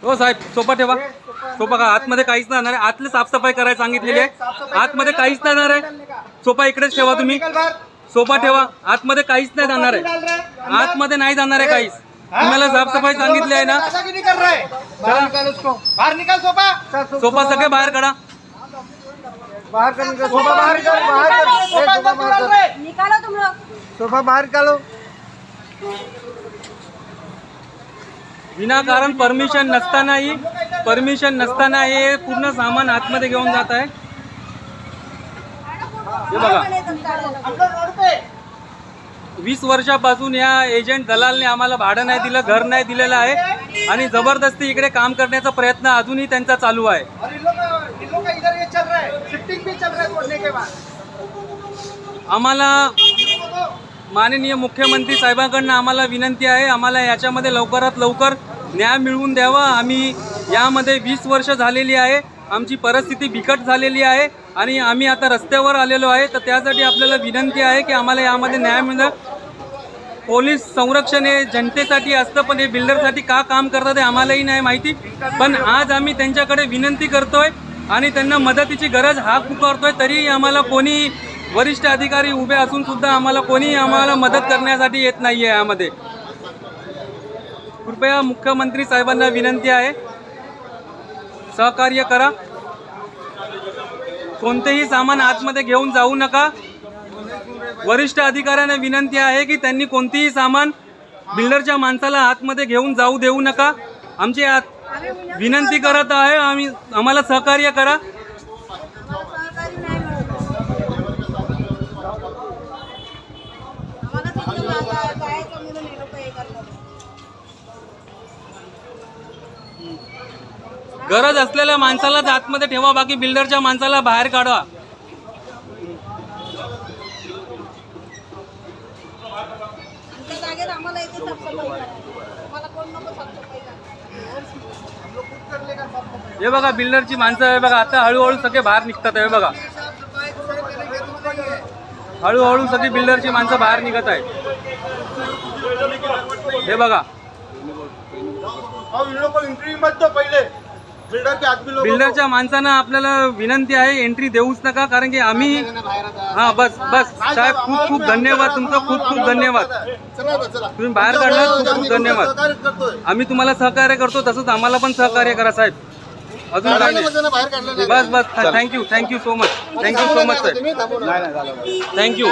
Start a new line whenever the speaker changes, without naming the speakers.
हो साहेब, सोपा ठेवा. सोपा का आतमध्ये काहीच नाही जाणार आहे. आतली साफसफाई करायला सांगितलेली आहे. आतमध्ये काहीच नाही जाणार आहे. सोपा इकडेच ठेवा तुम्ही. सोपा ठेवा. आतमध्ये काहीच नाही जाणार आहे. आतमध्ये नाही जाणार आहे काहीच. तुम्हाला साफसफाई सांगितली आहे ना.
बाहर निकाल सोफा.
सोफा सगळे बाहेर काढा.
बाहर कर निकाल सोफा. बाहर
निकालो तुम लोग.
सोफा बाहर निकालो.
विनाकारण परमिशन नसताना हे पूर्ण सामान आतमध्ये घेऊन जात आहे. हे बघा, 20 वर्षापासून या एजंट दलालने आम्हाला भाडं नाही दिलं, घर नाही दिलेलं आहे आणि जबरदस्ती इकडे काम करण्याचा प्रयत्न अजूनही त्यांचा चालू आहे. आम्हाला माननीय मुख्यमंत्री साहेबांकडनं आम्हाला विनंती आहे, आम्हाला याच्यामध्ये लवकरात लवकर न्याय मिळवून द्यावा. आम्ही यामध्ये 20 वर्ष झालेली आहे. आमची परिस्थिती बिकट झालेली आहे आणि आम्ही आता रस्त्यावर आलेलो आहे. तर त्यासाठी आपल्याला विनंती आहे की आम्हाला यामध्ये न्याय मिळणं. पोलीस संरक्षण हे जनतेसाठी असतं, पण हे बिल्डरसाठी का काम करतात हे आम्हालाही नाही माहिती. पण आज आम्ही त्यांच्याकडे विनंती करतोय आणि त्यांना मदतीची गरज हाक पुकारतोय, तरी आम्हाला कोणी वरिष्ठ अधिकारी उभे असून सुद्धा आम्हाला मदत करण्यासाठी येत नाहीये. यामध्ये कृपया मुख्यमंत्री साहेबांना विनंती आहे, सहकार्य करा. कोणतेही सामान आतमध्ये घेऊन जाऊ नका. वरिष्ठ अधिकाऱ्यांना विनंती आहे की त्यांनी कोणतेही सामान बिल्डरच्या माणसाला आतमध्ये घेऊन जाऊ देऊ नका. आमची विनंती करत आहे, आम्हाला सहकार्य करा. गरज असलेल्या माणसालाच आतमध्ये ठेवा, बाकी बिल्डरच्या माणसाला बाहेर काढा. हे बघा बिल्डरची माणसं आहे बघा, आता हळूहळू सगळे बाहेर निघतात आहे बघा. हळूहळू सगळी बिल्डरची माणसं बाहेर निघत आहे. हे बघा, बिल्डरच्या माणसांना आपल्याला विनंती आहे, एंट्री देऊच नका. कारण की आम्ही बस साहेब, खूप खूप धन्यवाद तुमचं, खूप खूप धन्यवाद. तुम्ही बाहेर काढला, खूप खूप धन्यवाद. आम्ही तुम्हाला सहकार्य करतो, तसंच आम्हाला पण सहकार्य करा साहेब. अजून काय नाही. बस thank you so much. Thank you so much साहेब. थँक्यू.